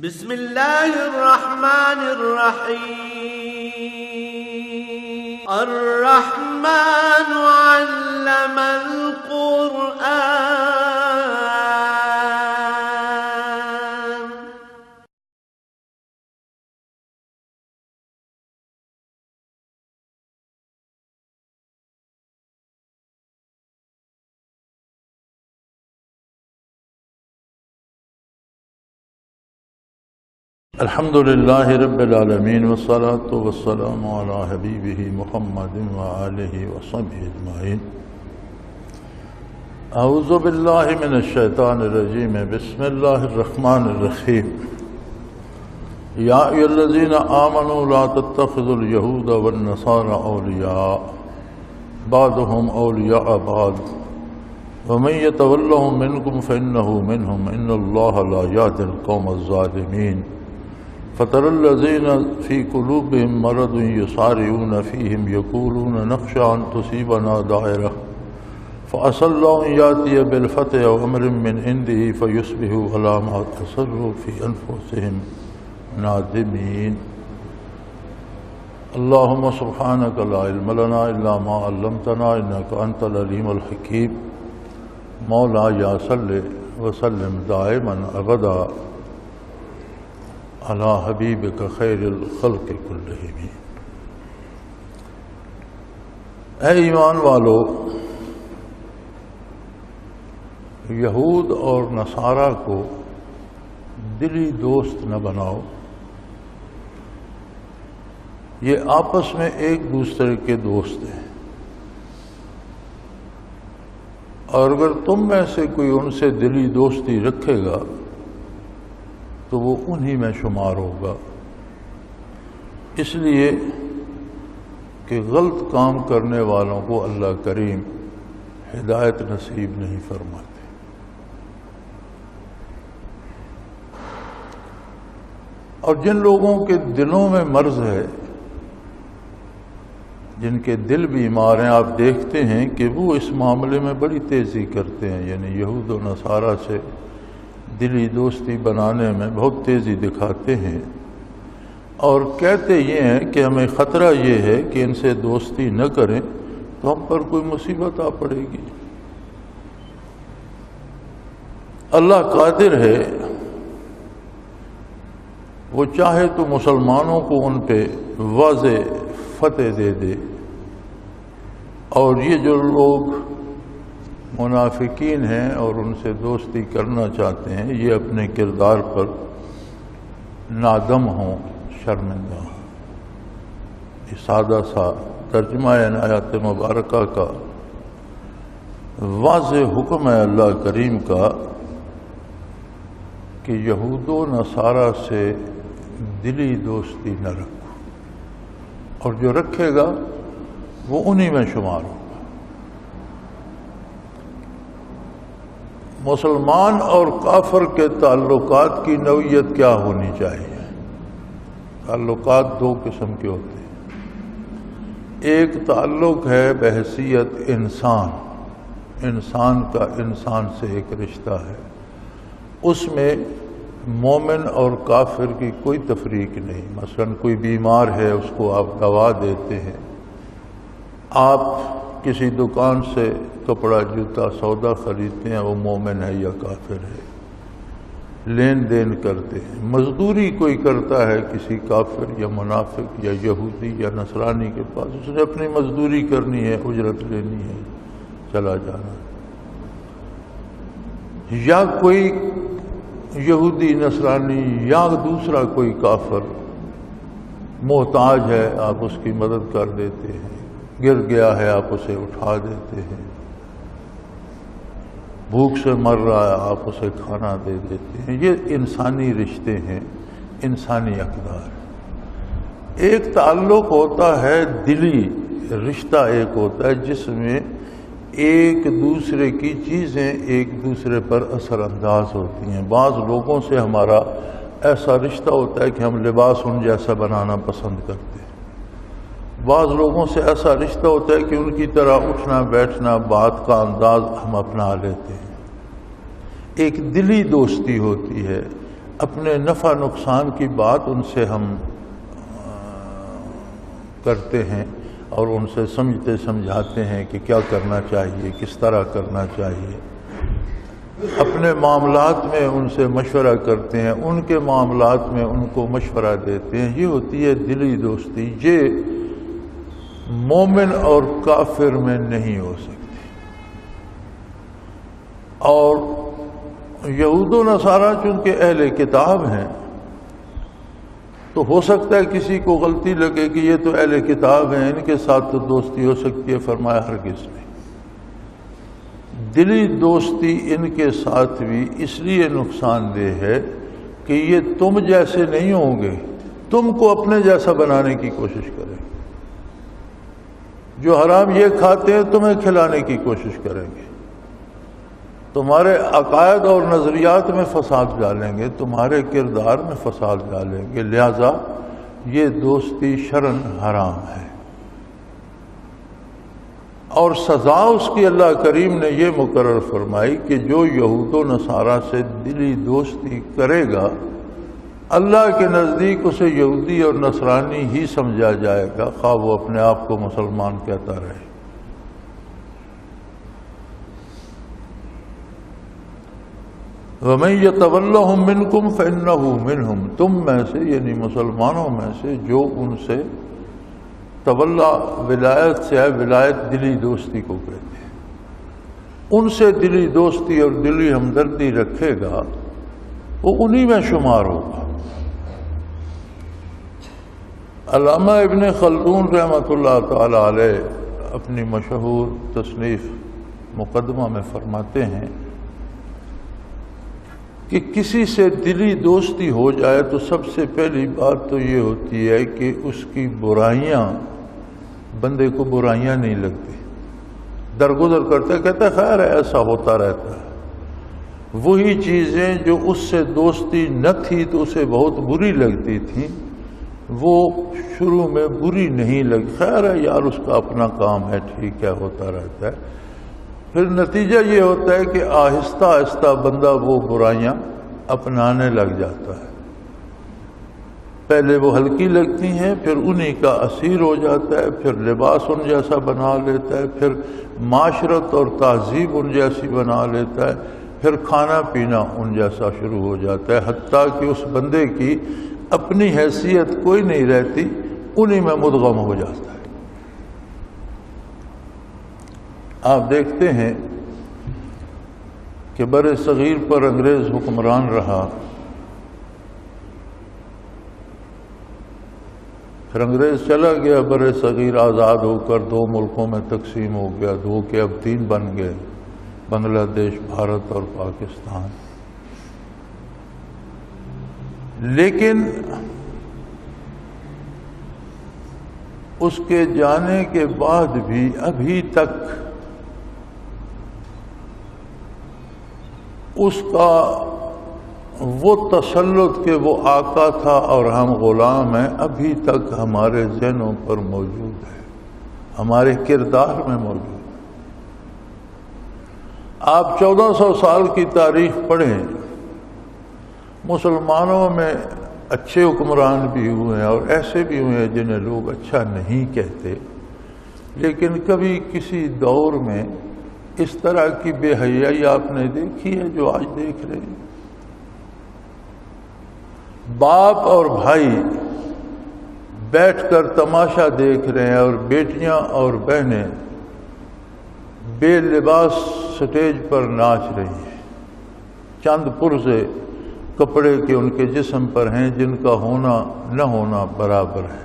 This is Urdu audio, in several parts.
بسم الله الرحمن الرحيم الرحمن علم القرآن الحمد لله رب العالمين والصلاة والسلام على حبيبه محمد وآله وصحبه أجمعين. أعوذ بالله من الشيطان الرجيم. بسم الله الرحمن الرحيم. يا أيها الذين آمنوا لا تتخذوا اليهود والنصارى أولياء بعضهم أولياء بعض ومن يتولهم منكم فإنه منهم إن الله لا يهدي القوم الظالمين. فترى الذين في قلوبهم مرض يسارعون فيهم يقولون نخشى أن تصيبنا دائرة فعسى الله أن يأتي بالفتح وأمر من عنده فيصبحوا على ما أسروا في أنفسهم نادمين. اللهم سبحانك لا علم لنا إلا ما علمتنا إنك أنت العليم الحكيم. مولاي صل وسلم دائما أبدا علی حبیبک خیر الخلق کلہم. اے ایمان والو، یہود اور نصارہ کو دلی دوست نہ بناؤ. یہ آپس میں ایک دوسرے کے دوست ہیں، اور اگر تم میں سے کوئی ان سے دلی دوستی رکھے گا تو وہ انہی میں شمار ہوگا، اس لیے کہ غلط کام کرنے والوں کو اللہ کریم ہدایت نصیب نہیں فرماتے. اور جن لوگوں کے دلوں میں مرض ہے، جن کے دل بیمار ہیں، آپ دیکھتے ہیں کہ وہ اس معاملے میں بڑی تیزی کرتے ہیں، یعنی یہود و نصارہ سے دلی دوستی بنانے میں بہت تیزی دکھاتے ہیں، اور کہتے یہ ہیں کہ ہمیں خطرہ یہ ہے کہ ان سے دوستی نہ کریں تو ہم پر کوئی مصیبت آ پڑے گی. اللہ قادر ہے، وہ چاہے تو مسلمانوں کو ان پہ واضح فتح دے دے، اور یہ جو لوگ منافقین ہیں اور ان سے دوستی کرنا چاہتے ہیں، یہ اپنے کردار پر نادم ہوں، شرمندہ ہوں. یہ سادہ سا ترجمہ ان آیات مبارکہ کا واضح حکم ہے اللہ کریم کا کہ یہود و نصارہ سے دلی دوستی نہ رکھو، اور جو رکھے گا وہ انہی میں شمار ہو. مسلمان اور کافر کے تعلقات کی نوعیت کیا ہونی چاہیے؟ تعلقات دو قسم کے ہوتے ہیں. ایک تعلق ہے بحیثیت انسان، انسان کا انسان سے ایک رشتہ ہے، اس میں مومن اور کافر کی کوئی تفریق نہیں. مثلا کوئی بیمار ہے، اس کو آپ دوا دیتے ہیں، آپ کسی دکان سے کپڑا جوتا سودا خریدتے ہیں، وہ مومن ہے یا کافر ہے، لین دین کرتے ہیں. مزدوری کوئی کرتا ہے کسی کافر یا منافق یا یہودی یا نصرانی کے پاس، اس نے اپنی مزدوری کرنی ہے، اجرت لینی ہے، چلا جانا ہے. یا کوئی یہودی نصرانی یا دوسرا کوئی کافر محتاج ہے، آپ اس کی مدد کر دیتے ہیں، گر گیا ہے آپ اسے اٹھا دیتے ہیں، بھوک سے مر رہا ہے آپ اسے کھانا دے دیتے ہیں. یہ انسانی رشتے ہیں، انسانی اقدار. ایک تعلق ہوتا ہے دلی رشتہ، ایک ہوتا ہے جس میں ایک دوسرے کی چیزیں ایک دوسرے پر اثر انداز ہوتی ہیں. بعض لوگوں سے ہمارا ایسا رشتہ ہوتا ہے کہ ہم لباس ان جیسا بنانا پسند کرتے ہیں. بعض لوگوں سے ایسا رشتہ ہوتا ہے کہ ان کی طرح اٹھنا بیٹھنا، بات کا انداز ہم اپنا لیتے ہیں. ایک دلی دوستی ہوتی ہے. اپنے نفع نقصان کی بات ان سے ہم کرتے ہیں اور ان سے سمجھاتے ہیں کہ کیا کرنا چاہیے، کس طرح کرنا چاہیے، اپنے معاملات میں ان سے مشورہ کرتے ہیں، ان کے معاملات میں ان کو مشورہ دیتے ہیں، یہ ہوتی ہے دلی دوستی۔ یہ مومن اور کافر میں نہیں ہو سکتی۔ اور یہود و نصارہ چونکہ اہل کتاب ہیں تو ہو سکتا ہے کسی کو غلطی لگے کہ یہ تو اہل کتاب ہیں، ان کے ساتھ تو دوستی ہو سکتی ہے۔ فرمایا ہرگز نہیں، دلی دوستی ان کے ساتھ بھی اس لیے نقصان دہ ہے کہ یہ تم جیسے نہیں ہوں گے، تم کو اپنے جیسا بنانے کی کوشش کریں گے۔ جو حرام یہ کھاتے ہیں تمہیں کھلانے کی کوشش کریں گے، تمہارے عقائد اور نظریات میں فساد ڈالیں گے، تمہارے کردار میں فساد ڈالیں گے، لہذا یہ دوستی شرعاً حرام ہے۔ اور سزا اس کی اللہ کریم نے یہ مقرر فرمائی کہ جو یہود و نصارہ سے دلی دوستی کرے گا اللہ کے نزدیک اسے یہودی اور نصرانی ہی سمجھا جائے گا، خواہ وہ اپنے آپ کو مسلمان کہتا رہے۔ وَمَن يَتَوَلَّهُم مِّنكُمْ فَإِنَّهُ مِنْهُمْ، تم میں سے یعنی مسلمانوں میں سے جو ان سے تولا ولایت سے ہے، ولایت دلی دوستی کو کہتے ہیں، ان سے دلی دوستی اور دلی ہمدردی رکھے گا وہ انہی میں شمار ہوگا۔ علامہ ابن خلدون رحمۃ اللہ تعالی علیہ اپنی مشہور تصنیف مقدمہ میں فرماتے ہیں کہ کسی سے دلی دوستی ہو جائے تو سب سے پہلی بات تو یہ ہوتی ہے کہ اس کی برائیاں، بندے کو برائیاں نہیں لگتی، درگزر کرتے کہتا ہے خیر ہے، ایسا ہوتا رہتا ہے۔ وہی چیزیں جو اس سے دوستی نہ تھی تو اسے بہت بری لگتی تھیں، وہ شروع میں بری نہیں لگی، خیر ہے یار اس کا اپنا کام ہے، ٹھیک ہے، ہوتا رہتا ہے۔ پھر نتیجہ یہ ہوتا ہے کہ آہستہ آہستہ بندہ وہ برائیاں اپنانے لگ جاتا ہے۔ پہلے وہ ہلکی لگتی ہیں، پھر انہی کا اسیر ہو جاتا ہے، پھر لباس ان جیسا بنا لیتا ہے، پھر معاشرت اور تہذیب ان جیسی بنا لیتا ہے، پھر کھانا پینا ان جیسا شروع ہو جاتا ہے، حتیٰ کہ اس بندے کی اپنی حیثیت کوئی نہیں رہتی، انہی میں مدغم ہو جاتا ہے۔ آپ دیکھتے ہیں کہ بر صغیر پر انگریز حکمران رہا، پھر انگریز چلا گیا، بر صغیر آزاد ہو کر دو ملکوں میں تقسیم ہو گیا، دو کے اب تین بن گئے، بنگلہ دیش، بھارت اور پاکستان۔ لیکن اس کے جانے کے بعد بھی ابھی تک اس کا وہ تسلط کہ وہ آقا تھا اور ہم غلام ہیں ابھی تک ہمارے ذہنوں پر موجود ہے، ہمارے کردار میں موجود ہے۔ آپ 1400 سال کی تاریخ پڑھیں، مسلمانوں میں اچھے حکمران بھی ہوئے ہیں اور ایسے بھی ہوئے ہیں جنہیں لوگ اچھا نہیں کہتے، لیکن کبھی کسی دور میں اس طرح کی بے حیائی آپ نے دیکھی ہے جو آج دیکھ رہے ہیں؟ باپ اور بھائی بیٹھ کر تماشا دیکھ رہے ہیں اور بیٹیاں اور بہنیں بے لباس سٹیج پر ناچ رہی ہیں، چند پرزے کپڑے کے ان کے جسم پر ہیں جن کا ہونا نہ ہونا برابر ہے۔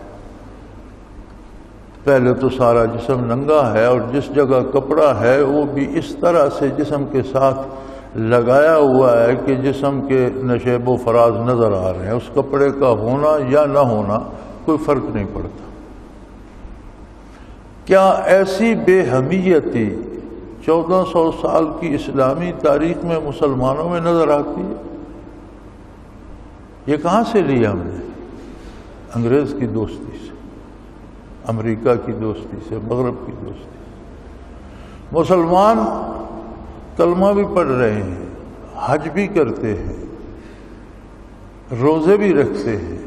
پہلے تو سارا جسم ننگا ہے اور جس جگہ کپڑا ہے وہ بھی اس طرح سے جسم کے ساتھ لگایا ہوا ہے کہ جسم کے نشیب و فراز نظر آ رہے ہیں، اس کپڑے کا ہونا یا نہ ہونا کوئی فرق نہیں پڑتا۔ کیا ایسی بے حمیتی 1400 سال کی اسلامی تاریخ میں مسلمانوں میں نظر آتی ہے؟ یہ کہاں سے لیا ہم نے؟ انگریز کی دوستی سے، امریکہ کی دوستی سے، مغرب کی دوستی سے۔ مسلمان کلمہ بھی پڑھ رہے ہیں، حج بھی کرتے ہیں، روزے بھی رکھتے ہیں،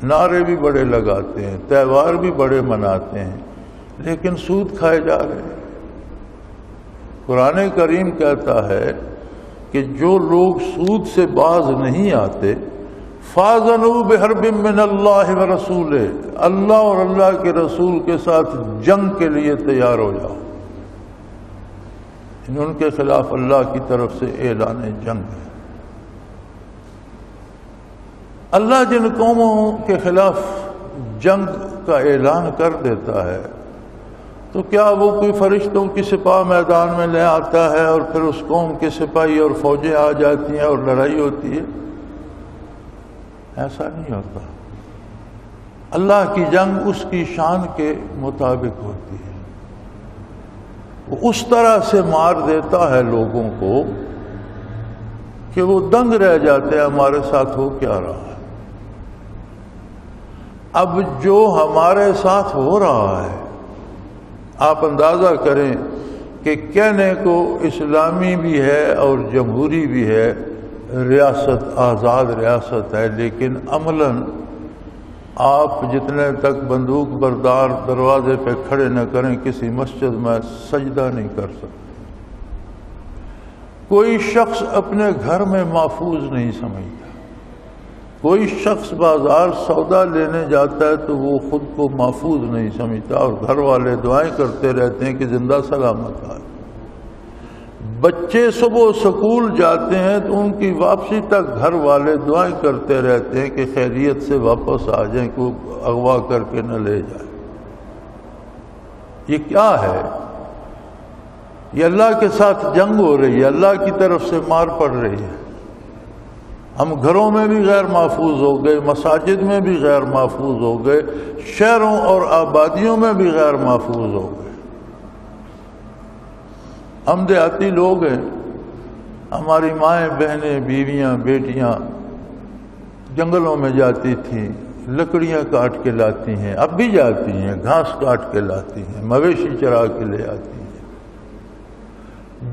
نعرے بھی بڑے لگاتے ہیں، تہوار بھی بڑے مناتے ہیں، لیکن سود کھائے جا رہے ہیں۔ قرآن کریم کہتا ہے کہ جو لوگ سود سے باز نہیں آتے فَاذَنُوا بِحَرْبٍ مِّنَ اللَّهِ وَرَسُولِهِ، اللہ اور اللہ کے رسول کے ساتھ جنگ کے لیے تیار ہو جاؤ۔ ان کے خلاف اللہ کی طرف سے اعلان جنگ ہے۔ اللہ جن قوموں کے خلاف جنگ کا اعلان کر دیتا ہے تو کیا وہ کوئی فرشتوں کی سپاہ میدان میں لے آتا ہے اور پھر اس قوم کے سپاہی اور فوجیں آ جاتی ہیں اور لڑائی ہوتی ہے؟ ایسا نہیں ہوتا۔ اللہ کی جنگ اس کی شان کے مطابق ہوتی ہے، وہ اس طرح سے مار دیتا ہے لوگوں کو کہ وہ دنگ رہ جاتے ہیں ہمارے ساتھ ہو کیا رہا ہے۔ اب جو ہمارے ساتھ ہو رہا ہے آپ اندازہ کریں کہ کہنے کو اسلامی بھی ہے اور جمہوری بھی ہے، ریاست آزاد ریاست ہے، لیکن عملاً آپ جتنے تک بندوق بردار دروازے پہ کھڑے نہ کریں کسی مسجد میں سجدہ نہیں کر سکتے۔ کوئی شخص اپنے گھر میں محفوظ نہیں سمجھتا، کوئی شخص بازار سودا لینے جاتا ہے تو وہ خود کو محفوظ نہیں سمجھتا اور گھر والے دعائیں کرتے رہتے ہیں کہ زندہ سلامت آئے۔ بچے صبح سکول جاتے ہیں تو ان کی واپسی تک گھر والے دعائیں کرتے رہتے ہیں کہ خیریت سے واپس آ جائیں، کہ اغوا کر کے نہ لے جائیں۔ یہ کیا ہے؟ یہ اللہ کے ساتھ جنگ ہو رہی ہے، اللہ کی طرف سے مار پڑ رہی ہے۔ ہم گھروں میں بھی غیر محفوظ ہو گئے، مساجد میں بھی غیر محفوظ ہو گئے، شہروں اور آبادیوں میں بھی غیر محفوظ ہو گئے۔ ہم دیہاتی لوگ ہیں، ہماری مائیں بہنیں بیویاں بیٹیاں جنگلوں میں جاتی تھیں، لکڑیاں کاٹ کے لاتی ہیں، اب بھی جاتی ہیں، گھاس کاٹ کے لاتی ہیں، مویشی چرا کے لے آتی ہیں۔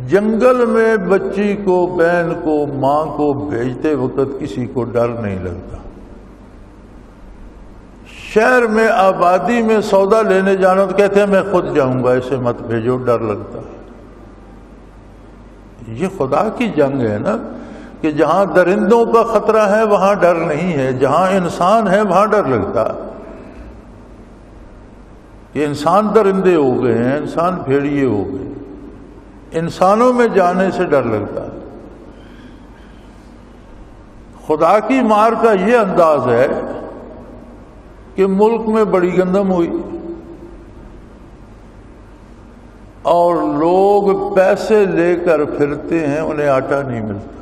جنگل میں بچی کو، بہن کو، ماں کو بھیجتے وقت کسی کو ڈر نہیں لگتا۔ شہر میں آبادی میں سودا لینے جانا تو کہتے ہیں میں خود جاؤں گا، اسے مت بھیجو، ڈر لگتا ہے۔ یہ خدا کی جنگ ہے نا، کہ جہاں درندوں کا خطرہ ہے وہاں ڈر نہیں ہے، جہاں انسان ہے وہاں ڈر لگتا ہے۔ یہ انسان درندے ہو گئے ہیں، انسان بھیڑیے ہو گئے، انسانوں میں جانے سے ڈر لگتا ہے۔ خدا کی مار کا یہ انداز ہے کہ ملک میں بڑی گندم ہوئی اور لوگ پیسے لے کر پھرتے ہیں، انہیں آٹا نہیں ملتا۔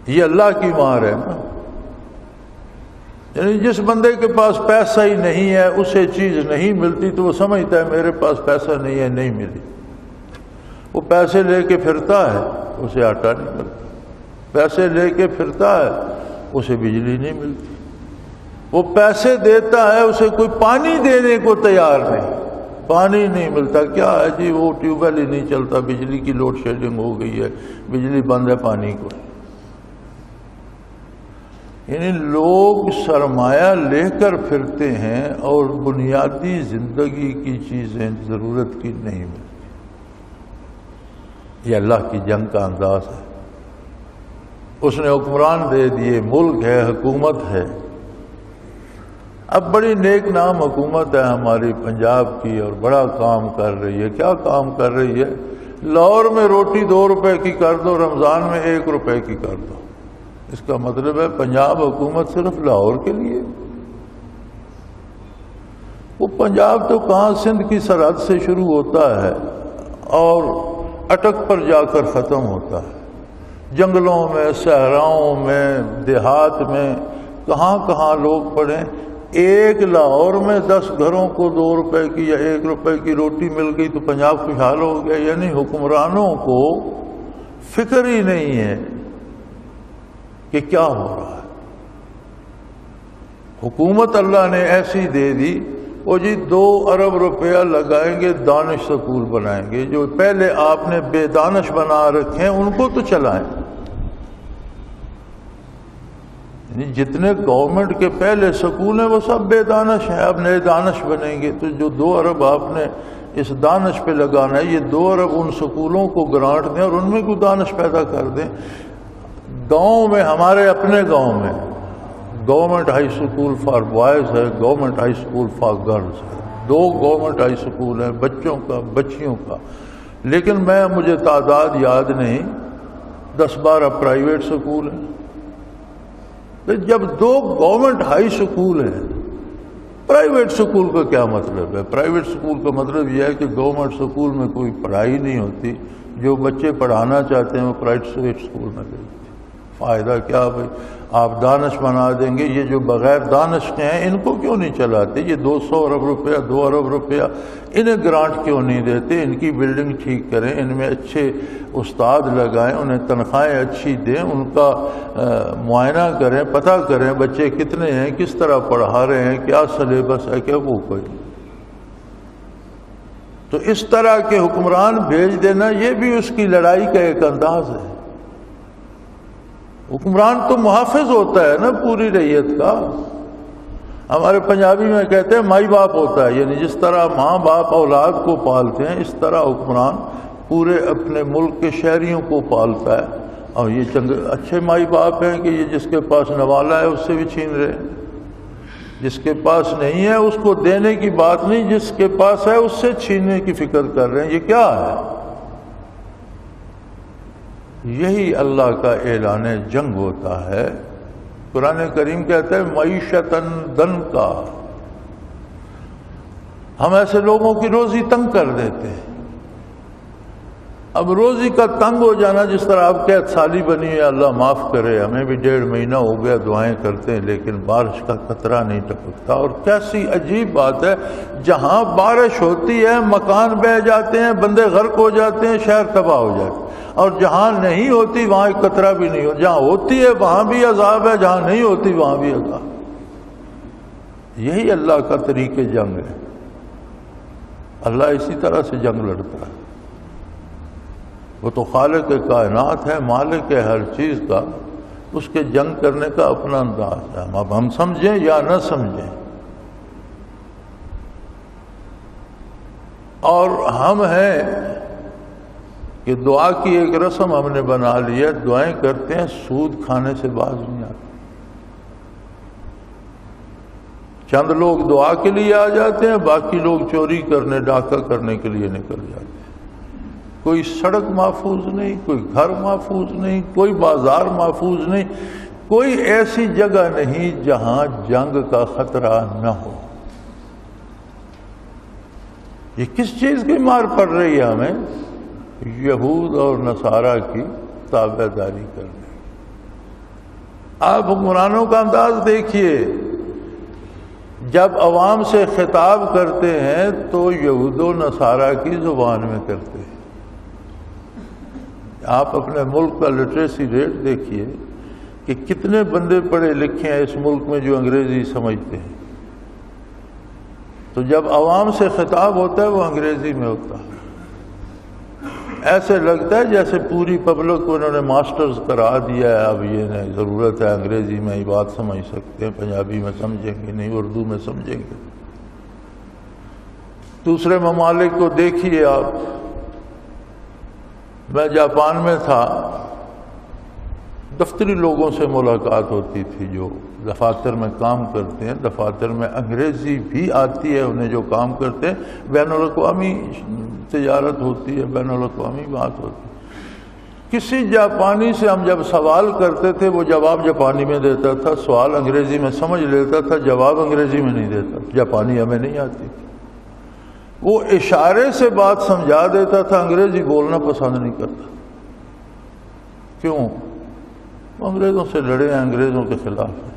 یہ اللہ کی مار ہے نا، یعنی جس بندے کے پاس پیسہ ہی نہیں ہے، اسے چیز نہیں ملتی تو وہ سمجھتا ہے میرے پاس پیسہ نہیں ہے، نہیں ملی۔ وہ پیسے لے کے پھرتا ہے، اسے آٹا نہیں ملتا۔ پیسے لے کے پھرتا ہے، اسے بجلی نہیں ملتی۔ وہ پیسے دیتا ہے، اسے کوئی پانی دینے کو تیار نہیں، پانی نہیں ملتا۔ کیا ہے جی، وہ ٹیوب ویل ہی نہیں چلتا، بجلی کی لوڈ شیڈنگ ہو گئی ہے، بجلی بند ہے، پانی کو۔ یعنی لوگ سرمایہ لے کر پھرتے ہیں اور بنیادی زندگی کی چیزیں ضرورت کی نہیں ملتی۔ یہ اللہ کی جنگ کا انداز ہے۔ اس نے حکمران دے دیے، ملک ہے، حکومت ہے۔ اب بڑی نیک نام حکومت ہے ہماری پنجاب کی اور بڑا کام کر رہی ہے۔ کیا کام کر رہی ہے؟ لاہور میں روٹی 2 روپے کی کر دو، رمضان میں 1 روپے کی کر دو۔ اس کا مطلب ہے پنجاب حکومت صرف لاہور کے لیے۔ وہ پنجاب تو کہاں، سندھ کی سرحد سے شروع ہوتا ہے اور اٹک پر جا کر ختم ہوتا ہے۔ جنگلوں میں، صحراؤں میں، دیہات میں، کہاں کہاں لوگ پڑے۔ ایک لاہور میں 10 گھروں کو 2 روپے کی یا 1 روپے کی روٹی مل گئی تو پنجاب خوشحال ہو گیا۔ یعنی حکمرانوں کو فکر ہی نہیں ہے کہ کیا ہو رہا ہے۔ حکومت اللہ نے ایسی دے دی، وہ جی 2 ارب روپیہ لگائیں گے، دانش سکول بنائیں گے۔ جو پہلے آپ نے بے دانش بنا رکھے ہیں ان کو تو چلائیں۔ یعنی جتنے گورنمنٹ کے پہلے سکول ہیں وہ سب بے دانش ہیں، اب نئے دانش بنیں گے، تو جو 2 ارب آپ نے اس دانش پہ لگانا ہے، یہ 2 ارب ان سکولوں کو گرانٹ دیں اور ان میں کوئی دانش پیدا کر دیں۔ گاؤں میں، ہمارے اپنے گاؤں میں government high school for boys ہے، government high school for girls ہے، 2 گورنمنٹ ہائی اسکول ہیں بچوں کا بچیوں کا، لیکن مجھے تعداد یاد نہیں، 10-12 پرائیویٹ سکول ہیں۔ تو جب 2 گورنمنٹ ہائی اسکول ہیں، پرائیویٹ سکول کا کیا مطلب ہے؟ پرائیویٹ سکول کا مطلب یہ ہے کہ گورنمنٹ سکول میں کوئی پڑھائی نہیں ہوتی، جو بچے پڑھانا چاہتے ہیں وہ پرائیویٹ سکول میں دیتے۔ فائدہ کیا بھائی؟ آپ دانش بنا دیں گے، یہ جو بغیر دانش کے ہیں ان کو کیوں نہیں چلاتے؟ یہ 200 ارب روپیہ 2 ارب روپیہ انہیں گرانٹ کیوں نہیں دیتے؟ ان کی بلڈنگ ٹھیک کریں، ان میں اچھے استاد لگائیں، انہیں تنخواہیں اچھی دیں، ان کا معائنہ کریں، پتہ کریں بچے کتنے ہیں، کس طرح پڑھا رہے ہیں، کیا سلیبس ہے، کیا وہ کوئی۔ تو اس طرح کے حکمران بھیج دینا یہ بھی اس کی لڑائی کا ایک انداز ہے۔ حکمران تو محافظ ہوتا ہے نا پوری رعیت کا۔ ہمارے پنجابی میں کہتے ہیں مائی باپ ہوتا ہے، یعنی جس طرح ماں باپ اولاد کو پالتے ہیں، اس طرح حکمران پورے اپنے ملک کے شہریوں کو پالتا ہے۔ اور یہ چند اچھے مائی باپ ہیں کہ یہ جس کے پاس نوالا ہے اس سے بھی چھین رہے ہیں، جس کے پاس نہیں ہے اس کو دینے کی بات نہیں، جس کے پاس ہے اس سے چھیننے کی فکر کر رہے ہیں۔ یہ کیا ہے؟ یہی اللہ کا اعلان جنگ ہوتا ہے۔ قرآن کریم کہتا ہے معیشتاً دن کا، ہم ایسے لوگوں کی روزی تنگ کر دیتے ہیں۔ اب روزی کا تنگ ہو جانا، جس طرح آپ قحط سالی بنی ہے، اللہ معاف کرے، ہمیں بھی 1.5 مہینہ ہو گیا دعائیں کرتے ہیں لیکن بارش کا قطرہ نہیں ٹپکتا۔ اور کیسی عجیب بات ہے، جہاں بارش ہوتی ہے مکان بہہ جاتے ہیں، بندے غرق ہو جاتے ہیں، شہر تباہ ہو جاتے ہیں، اور جہاں نہیں ہوتی وہاں ایک قطرہ بھی نہیں ہوتا۔ جہاں ہوتی ہے وہاں بھی عذاب ہے، جہاں نہیں ہوتی وہاں بھی عذاب۔ یہی اللہ کا طریق جنگ ہے۔ اللہ اسی طرح سے جنگ لڑتا ہے۔ وہ تو خالق کائنات ہے، مالک ہے ہر چیز کا، اس کے جنگ کرنے کا اپنا انداز ہے۔ اب ہم سمجھیں یا نہ سمجھیں، اور ہم ہیں کہ دعا کی ایک رسم ہم نے بنا لی ہے، دعائیں کرتے ہیں، سود کھانے سے باز نہیں آتے۔ چند لوگ دعا کے لیے آ جاتے ہیں، باقی لوگ چوری کرنے ڈاکہ کرنے کے لیے نکل جاتے ہیں۔ کوئی سڑک محفوظ نہیں، کوئی گھر محفوظ نہیں، کوئی بازار محفوظ نہیں، کوئی ایسی جگہ نہیں جہاں جنگ کا خطرہ نہ ہو۔ یہ کس چیز کی مار پڑ رہی ہے ہمیں؟ یہود اور نصارہ کی تابع داری کرنے۔ آپ حکمرانوں کا انداز دیکھیے، جب عوام سے خطاب کرتے ہیں تو یہود و نصارہ کی زبان میں کرتے ہیں۔ آپ اپنے ملک کا لٹریسی ریٹ دیکھیے کہ کتنے بندے پڑھے لکھے ہیں اس ملک میں جو انگریزی سمجھتے ہیں، تو جب عوام سے خطاب ہوتا ہے وہ انگریزی میں ہوتا ہے۔ ایسے لگتا ہے جیسے پوری پبلک کو انہوں نے ماسٹرز کرا دیا ہے، اب یہ نہیں ضرورت ہے انگریزی میں ہی بات سمجھ سکتے ہیں، پنجابی میں سمجھیں گے نہیں، اردو میں سمجھیں گے۔ دوسرے ممالک کو دیکھیے آپ، میں جاپان میں تھا، دفتری لوگوں سے ملاقات ہوتی تھی جو دفاتر میں کام کرتے ہیں، دفاتر میں انگریزی بھی آتی ہے انہیں جو کام کرتے ہیں، بین الاقوامی تجارت ہوتی ہے، بین الاقوامی بات ہوتی ہے۔ کسی جاپانی سے ہم جب سوال کرتے تھے وہ جواب جاپانی میں دیتا تھا، سوال انگریزی میں سمجھ لیتا تھا، جواب انگریزی میں نہیں دیتا، جاپانی ہمیں نہیں آتی تھی۔ وہ اشارے سے بات سمجھا دیتا تھا، انگریزی بولنا پسند نہیں کرتا۔ کیوں؟ انگریزوں سے لڑے ہیں، انگریزوں کے خلاف ہیں۔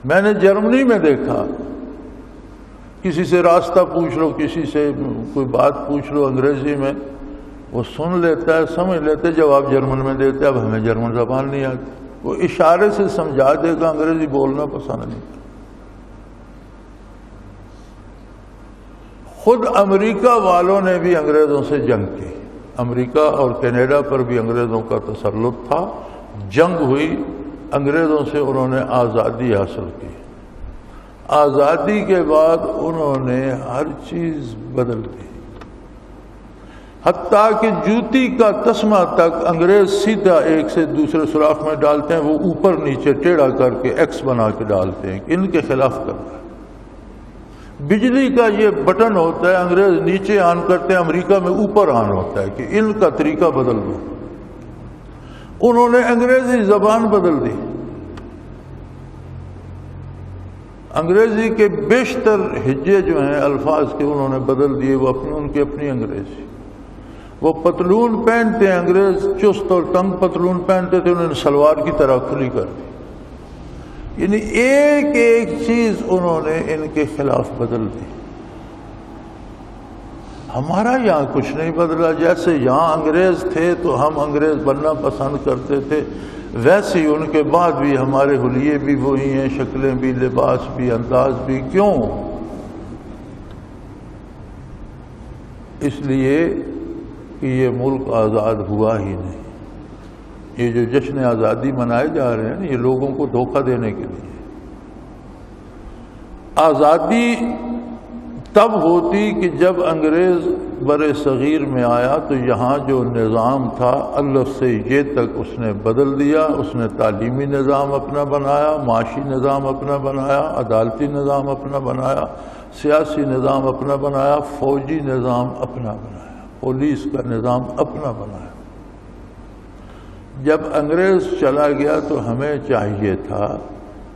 میں نے جرمنی میں دیکھا، کسی سے راستہ پوچھ لو، کسی سے کوئی بات پوچھ لو انگریزی میں، وہ سن لیتا ہے، سمجھ لیتے ہیں، جواب جرمن میں دیتے ہیں۔ اب ہمیں جرمن زبان نہیں آتی، وہ اشارے سے سمجھا دے گا، انگریزی بولنا پسند نہیں کرتا۔ خود امریکہ والوں نے بھی انگریزوں سے جنگ کی، امریکہ اور کینیڈا پر بھی انگریزوں کا تسلط تھا، جنگ ہوئی، انگریزوں سے انہوں نے آزادی حاصل کی. آزادی کے بعد انہوں نے ہر چیز بدل دی، حتیٰ کہ جوتی کا تسمہ تک انگریز سیدھا ایک سے دوسرے سوراخ میں ڈالتے ہیں، وہ اوپر نیچے ٹیڑھا کر کے ایکس بنا کے ڈالتے ہیں، ان کے خلاف کرتا ہے. بجلی کا یہ بٹن ہوتا ہے، انگریز نیچے آن کرتے ہیں، امریکہ میں اوپر آن ہوتا ہے، کہ ان کا طریقہ بدل دو. انہوں نے انگریزی زبان بدل دی. انگریزی کے بیشتر ہجے جو ہیں الفاظ کے انہوں نے بدل دیے، وہ ان کی اپنی انگریزی. وہ پتلون پہنتے ہیں، انگریز چست اور تنگ پتلون پہنتے تھے، انہوں نے سلوار کی طرح کھلی کر دی. یعنی ایک ایک چیز انہوں نے ان کے خلاف بدل دی. ہمارا یہاں کچھ نہیں بدلا. جیسے یہاں انگریز تھے تو ہم انگریز بننا پسند کرتے تھے، ویسے ہی ان کے بعد بھی ہمارے حلیے بھی وہی ہیں، شکلیں بھی، لباس بھی، انداز بھی. کیوں؟ اس لیے کہ یہ ملک آزاد ہوا ہی نہیں. یہ جو جشن آزادی منائے جا رہے ہیں یہ لوگوں کو دھوکہ دینے کے لیے. آزادی تب ہوتی کہ جب انگریز بر صغیر میں آیا تو یہاں جو نظام تھا الف سے یہ تک اس نے بدل دیا. اس نے تعلیمی نظام اپنا بنایا، معاشی نظام اپنا بنایا، عدالتی نظام اپنا بنایا، سیاسی نظام اپنا بنایا، فوجی نظام اپنا بنایا، پولیس کا نظام اپنا بنایا. جب انگریز چلا گیا تو ہمیں چاہیے تھا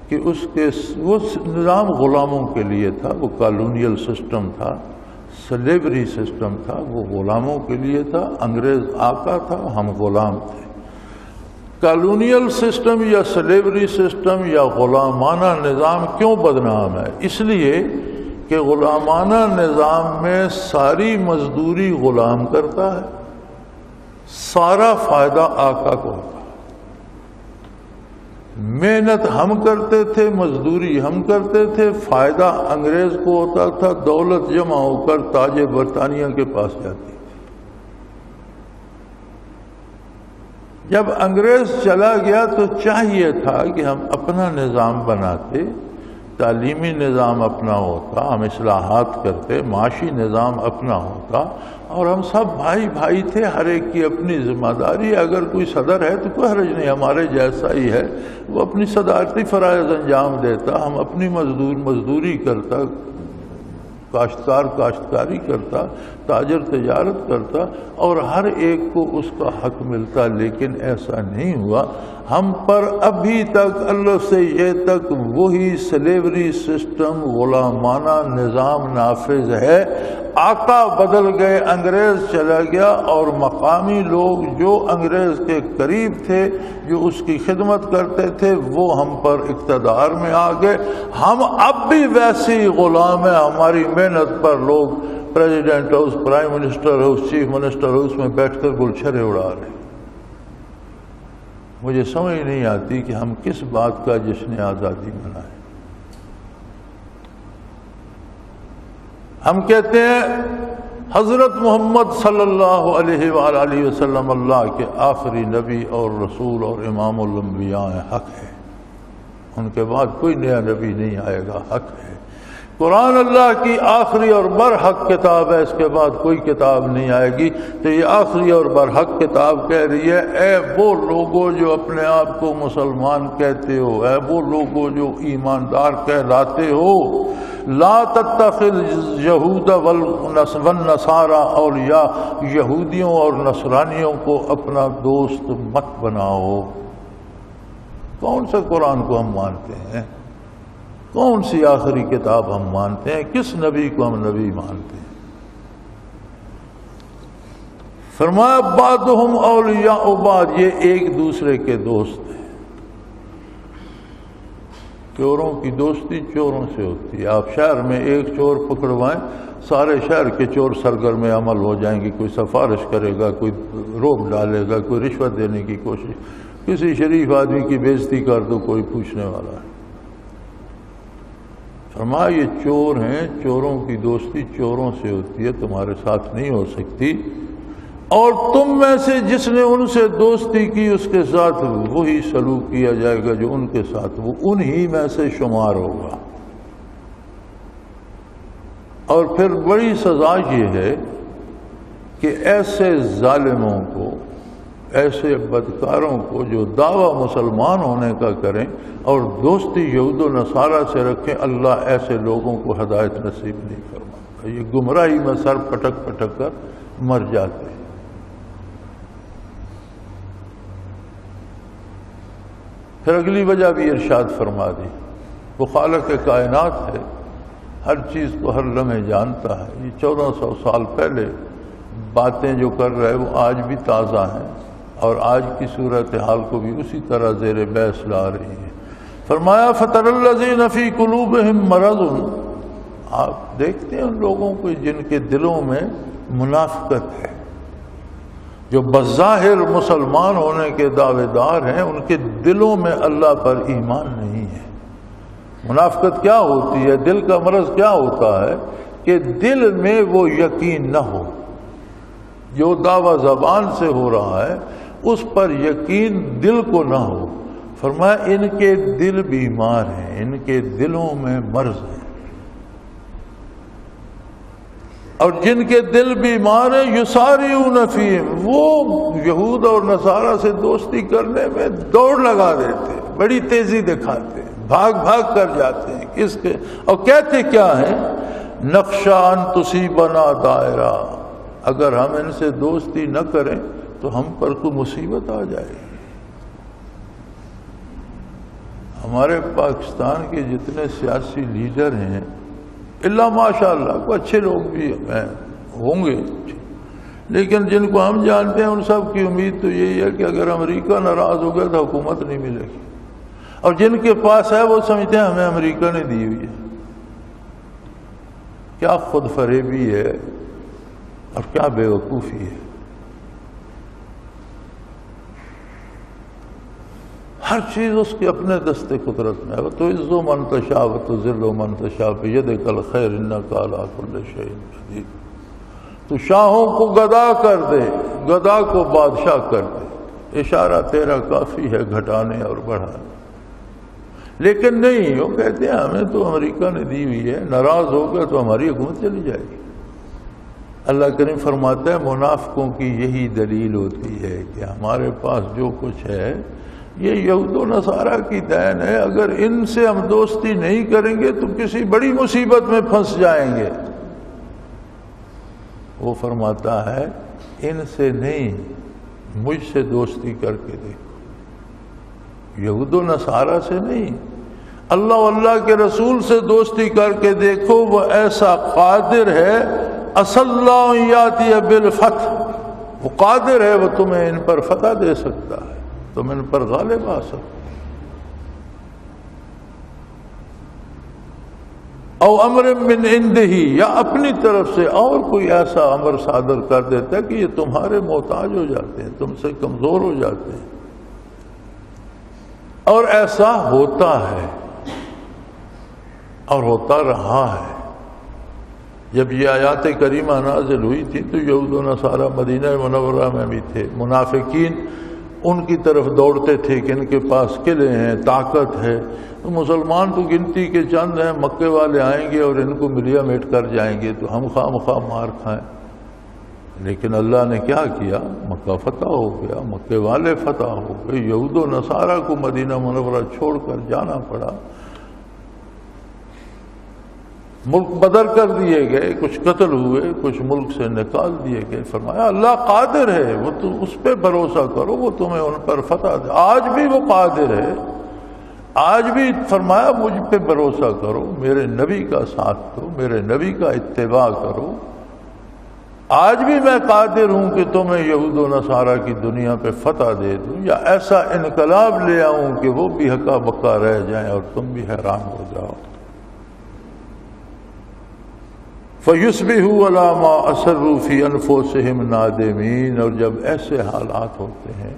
کہ وہ نظام غلاموں کے لیے تھا، وہ کالونیل سسٹم تھا، سلیوری سسٹم تھا، وہ غلاموں کے لیے تھا. انگریز آقا تھا، ہم غلام تھے. کالونیل سسٹم یا سلیوری سسٹم یا غلامانہ نظام کیوں بدنام ہے؟ اس لیے کہ غلامانہ نظام میں ساری مزدوری غلام کرتا ہے، سارا فائدہ آقا کو ہوتا. محنت ہم کرتے تھے، مزدوری ہم کرتے تھے، فائدہ انگریز کو ہوتا تھا. دولت جمع ہو کر تاج برطانیہ کے پاس جاتی. جب انگریز چلا گیا تو چاہیے تھا کہ ہم اپنا نظام بناتے، تعلیمی نظام اپنا ہوتا، ہم اصلاحات کرتے، معاشی نظام اپنا ہوتا، اور ہم سب بھائی بھائی تھے، ہر ایک کی اپنی ذمہ داری. اگر کوئی صدر ہے تو کوئی حرج نہیں، ہمارے جیسا ہی ہے، وہ اپنی صدارتی فرائض انجام دیتا، ہم اپنی مزدوری کرتا، کاشتکار کاشتکاری کرتا، تاجر تجارت کرتا، اور ہر ایک کو اس کا حق ملتا. لیکن ایسا نہیں ہوا. ہم پر ابھی تک الف سے یہ تک وہی سلیوری سسٹم، غلامانہ نظام نافذ ہے. آقا بدل گئے، انگریز چلا گیا، اور مقامی لوگ جو انگریز کے قریب تھے، جو اس کی خدمت کرتے تھے، وہ ہم پر اقتدار میں آ گئے. ہم اب بھی ویسے ہی غلام ہیں. ہماری محنت پر لوگ president house, prime minister house, chief minister house میں بیٹھ کر گلچھرے اڑا رہے ہیں. مجھے سمجھ نہیں آتی کہ ہم کس بات کا جشن آزادی منائیں. ہم کہتے ہیں حضرت محمد صلی اللہ علیہ وآلہ وسلم اللہ کے آخری نبی اور رسول اور امام الانبیاء حق ہے. ان کے بعد کوئی نیا نبی نہیں آئے گا، حق ہے. قرآن اللہ کی آخری اور برحق کتاب ہے، اس کے بعد کوئی کتاب نہیں آئے گی. تو یہ آخری اور برحق کتاب کہہ رہی ہے، اے وہ لوگوں جو اپنے آپ کو مسلمان کہتے ہو، اے وہ لوگوں جو ایماندار کہلاتے ہو، لا تتخذ یہود والنصارى اولیاء، یہودیوں اور نصرانیوں کو اپنا دوست مت بناؤ. کون سے قرآن کو ہم مانتے ہیں؟ کون سی آخری کتاب ہم مانتے ہیں؟ کس نبی کو ہم نبی مانتے ہیں؟ فرمایا بعضهم اولیاء بعض، یہ ایک دوسرے کے دوست ہیں. چوروں کی دوستی چوروں سے ہوتی ہے. آپ شہر میں ایک چور پکڑوائیں، سارے شہر کے چور سرگرم عمل ہو جائیں گے. کوئی سفارش کرے گا، کوئی روب ڈالے گا، کوئی رشوت دینے کی کوشش. کسی شریف آدمی کی بےزتی کر دو، کوئی پوچھنے والا ہے. فرمایا یہ چور ہیں، چوروں کی دوستی چوروں سے ہوتی ہے، تمہارے ساتھ نہیں ہو سکتی. اور تم میں سے جس نے ان سے دوستی کی اس کے ساتھ وہی سلوک کیا جائے گا جو ان کے ساتھ، وہ انہی میں سے شمار ہوگا۔ اور پھر بڑی سزا یہ ہے کہ ایسے ظالموں کو، ایسے بدکاروں کو جو دعویٰ مسلمان ہونے کا کریں اور دوستی یہود و نصارہ سے رکھیں، اللہ ایسے لوگوں کو ہدایت نصیب نہیں فرماتا، یہ گمراہی میں سر پٹک پٹک کر مر جاتے ہیں۔ پھر اگلی وجہ بھی ارشاد فرما دی، وہ خالق کائنات ہے، ہر چیز کو ہر لمحے جانتا ہے۔ یہ 1400 سال پہلے باتیں جو کر رہے وہ آج بھی تازہ ہیں اور آج کی صورتحال کو بھی اسی طرح زیر بحث لا رہی ہے۔ فرمایا فَتَرَى الَّذِينَ فِي قُلُوبِهِم مَرَضٌ، آپ دیکھتے ہیں ان لوگوں کو جن کے دلوں میں منافقت ہے، جو بظاہر مسلمان ہونے کے دعوے دار ہیں، ان کے دلوں میں اللہ پر ایمان نہیں ہے۔ منافقت کیا ہوتی ہے؟ دل کا مرض کیا ہوتا ہے کہ دل میں وہ یقین نہ ہو، جو دعویٰ زبان سے ہو رہا ہے اس پر یقین دل کو نہ ہو۔ فرمایا ان کے دل بیمار ہیں، ان کے دلوں میں مرض ہے، اور جن کے دل بیمار ہیں یسارعون فیہم، وہ یہود اور نصارہ سے دوستی کرنے میں دوڑ لگا دیتے، بڑی تیزی دکھاتے، بھاگ بھاگ کر جاتے ہیں۔ کس کے؟ اور کہتے کیا ہیں؟ نخشی ان تصیبنا دائرہ، اگر ہم ان سے دوستی نہ کریں تو ہم پر کوئی مصیبت آ جائے۔ ہمارے پاکستان کے جتنے سیاسی لیڈر ہیں، اللہ ماشاء اللہ کو اچھے لوگ بھی ہوں گے، لیکن جن کو ہم جانتے ہیں ان سب کی امید تو یہی ہے کہ اگر امریکہ ناراض ہو گیا تو حکومت نہیں ملے گی، اور جن کے پاس ہے وہ سمجھتے ہیں ہمیں امریکہ نے دی ہوئی ہے۔ کیا خود فریبی ہے اور کیا بے وقوفی ہے۔ ہر چیز اس کے اپنے دست قدرت میں ہے۔ وَتُعِزُّ مَن تَشَاءُ وَتُذِلُّ مَن تَشَاءُ بِيَدِكَ الْخَيْرُ إِنَّكَ عَلَىٰ كُلِّ شَيْءٍ قَدِيرٌ۔ تو شاہوں کو گدا کر دے، گدا کو بادشاہ کر دے، اشارہ تیرا کافی ہے گھٹانے اور بڑھانے۔ لیکن نہیں، وہ کہتے ہیں ہمیں تو امریکہ نے دی ہوئی ہے، ناراض ہو گئے تو ہماری حکومت چلی جائے گی۔ اللہ کریم فرماتا ہے منافقوں کی یہی دلیل ہوتی ہے کہ ہمارے پاس جو کچھ ہے یہ یہود و نصارہ کی دین ہے، اگر ان سے ہم دوستی نہیں کریں گے تو کسی بڑی مصیبت میں پھنس جائیں گے۔ وہ فرماتا ہے ان سے نہیں، مجھ سے دوستی کر کے دیکھو، یہود و نصارہ سے نہیں، اللہ و اللہ کے رسول سے دوستی کر کے دیکھو، وہ ایسا قادر ہے اصل اللہ یاتی بالفتح، وہ قادر ہے، وہ تمہیں ان پر فتح دے سکتا ہے، تم ان پر غالب آ سکتے۔ او امر من عنده، یا اپنی طرف سے اور کوئی ایسا امر صادر کر دیتا ہے کہ یہ تمہارے محتاج ہو جاتے ہیں، تم سے کمزور ہو جاتے ہیں۔ اور ایسا ہوتا ہے اور ہوتا رہا ہے۔ جب یہ آیات کریمہ نازل ہوئی تھی تو یہود و نصارہ مدینہ منورہ میں بھی تھے، منافقین ان کی طرف دوڑتے تھے کہ ان کے پاس قلعے ہیں، طاقت ہے، تو مسلمان تو گنتی کے چند ہیں، مکے والے آئیں گے اور ان کو ملیا میٹ کر جائیں گے تو ہم خواہ مخواہ مار کھائیں۔ لیکن اللہ نے کیا کیا؟ مکہ فتح ہو گیا، مکے والے فتح ہو گئے، یہود و نصارہ کو مدینہ منورہ چھوڑ کر جانا پڑا، ملک بدر کر دیے گئے، کچھ قتل ہوئے، کچھ ملک سے نکال دیے گئے۔ فرمایا اللہ قادر ہے، وہ تو اس پہ بھروسہ کرو، وہ تمہیں ان پر فتح دے۔ آج بھی وہ قادر ہے، آج بھی فرمایا مجھ پہ بھروسہ کرو، میرے نبی کا ساتھ دو، میرے نبی کا اتباع کرو، آج بھی میں قادر ہوں کہ تمہیں یہود و نصارہ کی دنیا پہ فتح دے دوں، یا ایسا انقلاب لے آؤں کہ وہ بھی ہکا بکا رہ جائیں اور تم بھی حیران ہو جاؤ۔ فَيُصْبِحُوا عَلَىٰ مَا أَسَرُّوا فِي أَنفُسِهِمْ نَادِمِينَ، اور جب ایسے حالات ہوتے ہیں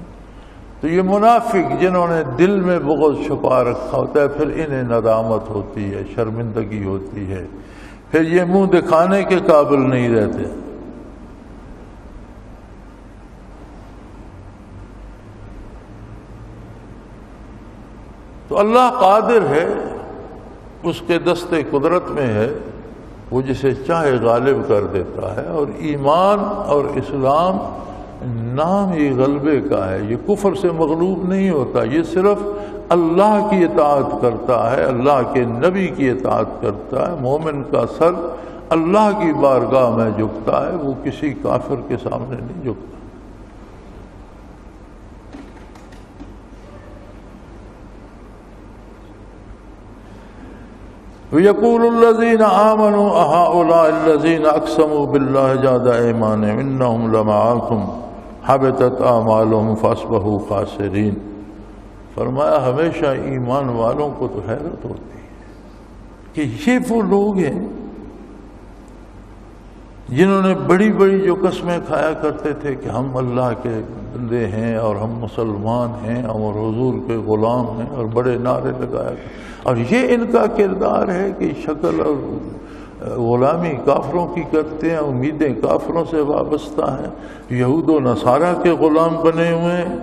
تو یہ منافق جنہوں نے دل میں بغض چھپا رکھا ہوتا ہے، پھر انہیں ندامت ہوتی ہے، شرمندگی ہوتی ہے، پھر یہ منہ دکھانے کے قابل نہیں رہتے۔ تو اللہ قادر ہے، اس کے دستے قدرت میں ہے، وہ جسے چاہے غالب کر دیتا ہے۔ اور ایمان اور اسلام نام ہی غلبے کا ہے، یہ کفر سے مغلوب نہیں ہوتا، یہ صرف اللہ کی اطاعت کرتا ہے، اللہ کے نبی کی اطاعت کرتا ہے۔ مومن کا سر اللہ کی بارگاہ میں جھکتا ہے، وہ کسی کافر کے سامنے نہیں جھکتا۔ وَيَقُولُ الَّذِينَ آمَنُوا أَهَؤُلَاءِ الَّذِينَ أَقْسَمُوا بِاللَّهِ جَهْدَ أَيْمَانِهِمْ إِنَّهُمْ لَمَعَكُمْ حَبِطَتْ أَعْمَالُهُمْ فَأَصْبَحُوا خَاسِرِينَ۔ فرمایا ہمیشہ ایمان والوں کو تو حیرت ہوتی ہے کہ یہ وہ لوگ ہیں جنہوں نے بڑی بڑی جو قسمیں کھایا کرتے تھے کہ ہم اللہ کے بندے ہیں اور ہم مسلمان ہیں اور حضور کے غلام ہیں، اور بڑے نعرے لگایا کرتے، اور یہ ان کا کردار ہے کہ شکل اور غلامی کافروں کی کرتے ہیں، امیدیں کافروں سے وابستہ ہیں، یہود و نصارہ کے غلام بنے ہوئے ہیں،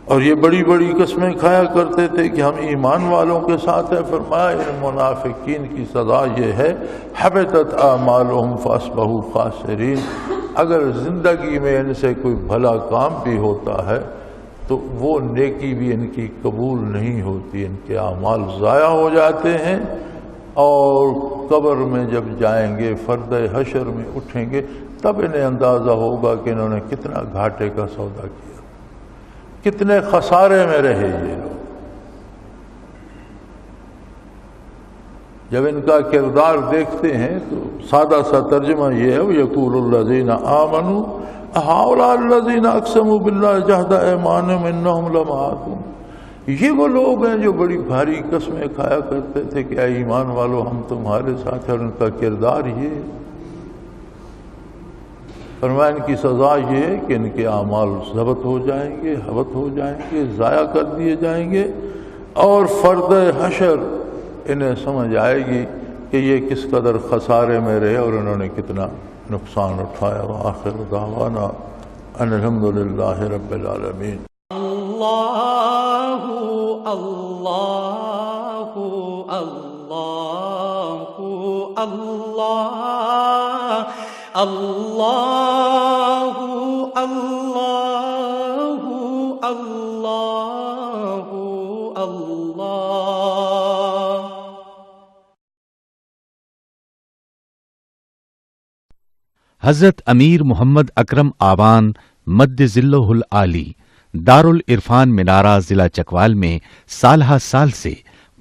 اور یہ بڑی بڑی قسمیں کھایا کرتے تھے کہ ہم ایمان والوں کے ساتھ ہیں۔ فرمایا ان منافقین کی سزا یہ ہے حبطت اعمالهم فاصبحوا خاسرین، اگر زندگی میں ان سے کوئی بھلا کام بھی ہوتا ہے تو وہ نیکی بھی ان کی قبول نہیں ہوتی، ان کے اعمال ضائع ہو جاتے ہیں، اور قبر میں جب جائیں گے، فرد حشر میں اٹھیں گے، تب انہیں اندازہ ہوگا کہ انہوں نے کتنا گھاٹے کا سودا کیا، کتنے خسارے میں رہے یہ لوگ۔ جب ان کا کردار دیکھتے ہیں تو سادہ سا ترجمہ یہ ہے وَيَقُولُ الَّذِينَ آمَنُوا أَهَؤُلَاءِ الَّذِينَ أَقْسَمُوا بِاللَّهِ جَهْدَ أَيْمَانِهِمْ إِنَّهُمْ لَمَعَكُمْ، یہ وہ لوگ ہیں جو بڑی بھاری قسمیں کھایا کرتے تھے کہ اے ایمان والو ہم تمہارے ساتھ ہیں، اور ان کا کردار یہ ہے۔ فرمایا ان کی سزا یہ ہے کہ ان کے اعمال ضبط ہو جائیں گے، حبط ہو جائیں گے، ضائع کر دیے جائیں گے، اور فرد حشر انہیں سمجھ آئے گی کہ یہ کس قدر خسارے میں رہے اور انہوں نے کتنا نقصان اٹھایا۔ وآخر دعوانا ان الحمدللہ رب العالمین۔ اللہ اللہ اللہ اللہ اللہ اللہ اللہ اللہ۔ حضرت امیر محمد اکرم آوان مد ظلہ العالی دارالعرفان منارہ ضلع چکوال میں سالہ سال سے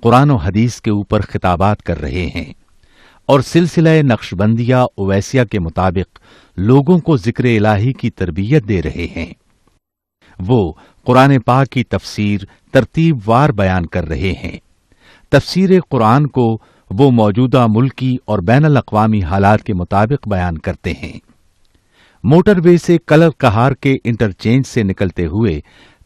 قرآن و حدیث کے اوپر خطابات کر رہے ہیں، اور سلسلہ نقشبندیہ اویسیہ کے مطابق لوگوں کو ذکر الہی کی تربیت دے رہے ہیں۔ وہ قرآن پاک کی تفسیر ترتیب وار بیان کر رہے ہیں۔ تفسیر قرآن کو وہ موجودہ ملکی اور بین الاقوامی حالات کے مطابق بیان کرتے ہیں۔ موٹر وے سے کلر کہار کے انٹرچینج سے نکلتے ہوئے،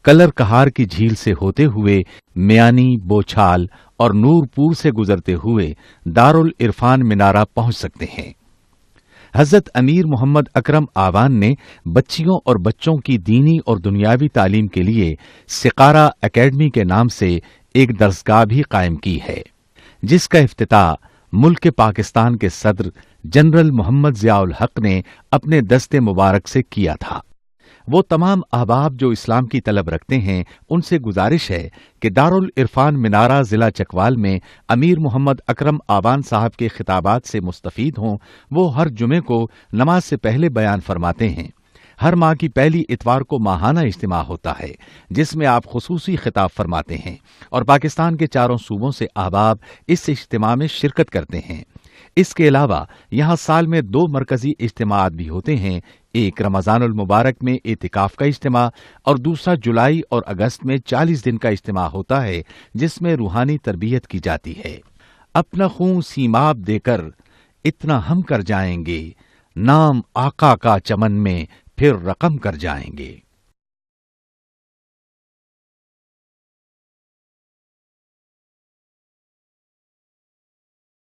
کلر کہار کی جھیل سے ہوتے ہوئے میانی، بوچھال اور نور پور سے گزرتے ہوئے دارالعرفان منارہ پہنچ سکتے ہیں۔ حضرت امیر محمد اکرم آوان نے بچیوں اور بچوں کی دینی اور دنیاوی تعلیم کے لیے سقارہ اکیڈمی کے نام سے ایک درسگاہ بھی قائم کی ہے، جس کا افتتاح ملک پاکستان کے صدر جنرل محمد ضیاء الحق نے اپنے دست مبارک سے کیا تھا۔ وہ تمام احباب جو اسلام کی طلب رکھتے ہیں ان سے گزارش ہے کہ دارالعرفان منارہ ضلع چکوال میں امیر محمد اکرم آوان صاحب کے خطابات سے مستفید ہوں۔ وہ ہر جمعے کو نماز سے پہلے بیان فرماتے ہیں۔ ہر ماہ کی پہلی اتوار کو ماہانہ اجتماع ہوتا ہے جس میں آپ خصوصی خطاب فرماتے ہیں، اور پاکستان کے چاروں صوبوں سے احباب اس اجتماع میں شرکت کرتے ہیں۔ اس کے علاوہ یہاں سال میں 2 مرکزی اجتماعات بھی ہوتے ہیں، ایک رمضان المبارک میں اعتکاف کا اجتماع اور دوسرا جولائی اور اگست میں 40 دن کا اجتماع ہوتا ہے جس میں روحانی تربیت کی جاتی ہے۔ اپنا خون سیماب دے کر اتنا ہم کر جائیں گے، نام آقا کا چمن میں پھر رقم کر جائیں گے۔